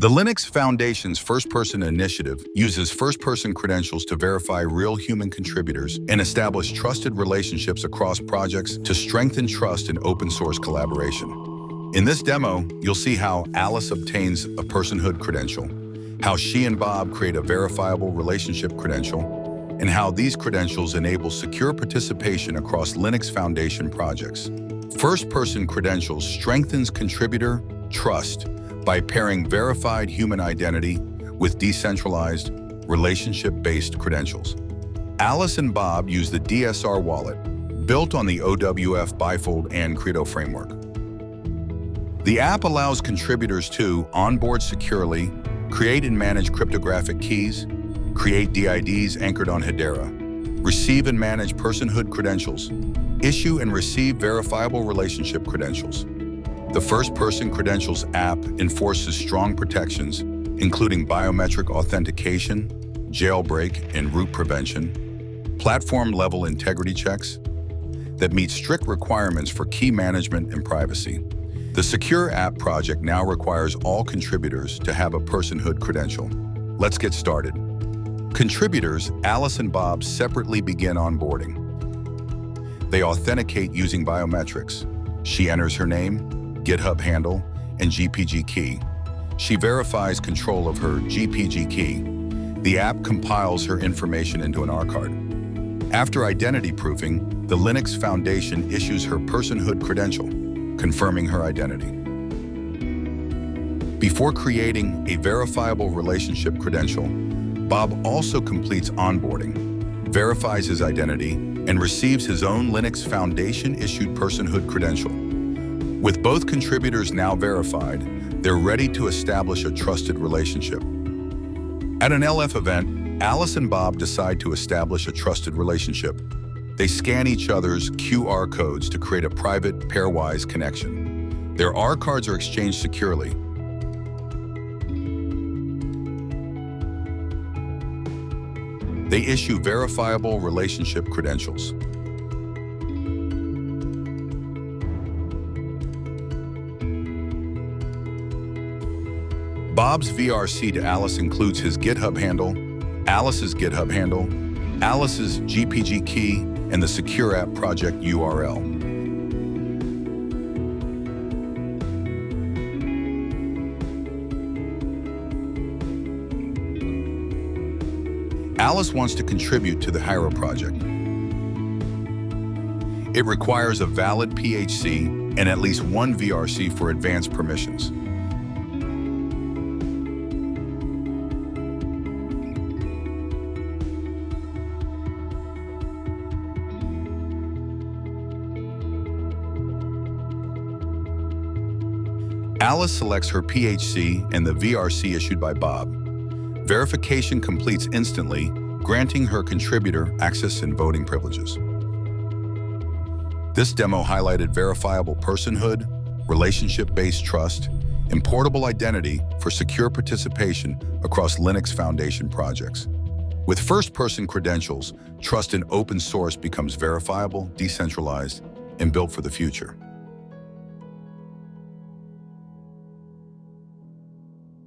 The Linux Foundation's first-person initiative uses first-person credentials to verify real human contributors and establish trusted relationships across projects to strengthen trust in open-source collaboration. In this demo, you'll see how Alice obtains a personhood credential, how she and Bob create a verifiable relationship credential, and how these credentials enable secure participation across Linux Foundation projects. First-person credentials strengthens contributor trust by pairing verified human identity with decentralized, relationship-based credentials. Alice and Bob use the DSR wallet, built on the OWF bifold and Credo framework. The app allows contributors to onboard securely, create and manage cryptographic keys, create DIDs anchored on Hedera, receive and manage personhood credentials, issue and receive verifiable relationship credentials. The First-Person Credentials app enforces strong protections, including biometric authentication, jailbreak and root prevention, platform-level integrity checks that meet strict requirements for key management and privacy. The Secure App project now requires all contributors to have a personhood credential. Let's get started. Contributors Alice and Bob separately begin onboarding. They authenticate using biometrics. She enters her name, GitHub handle, and GPG key. She verifies control of her GPG key. The app compiles her information into an R card. After identity proofing, the Linux Foundation issues her personhood credential, confirming her identity. Before creating a verifiable relationship credential, Bob also completes onboarding, verifies his identity, and receives his own Linux Foundation-issued personhood credential. With both contributors now verified, they're ready to establish a trusted relationship. At an LF event, Alice and Bob decide to establish a trusted relationship. They scan each other's QR codes to create a private, pairwise connection. Their R cards are exchanged securely. They issue verifiable relationship credentials. Bob's VRC to Alice includes his GitHub handle, Alice's GitHub handle, Alice's GPG key, and the Secure App project URL. Alice wants to contribute to the Hiero project. It requires a valid PHC and at least one VRC for advanced permissions. Alice selects her PHC and the VRC issued by Bob. Verification completes instantly, granting her contributor access and voting privileges. This demo highlighted verifiable personhood, relationship-based trust, and portable identity for secure participation across Linux Foundation projects. With first-person credentials, trust in open source becomes verifiable, decentralized, and built for the future.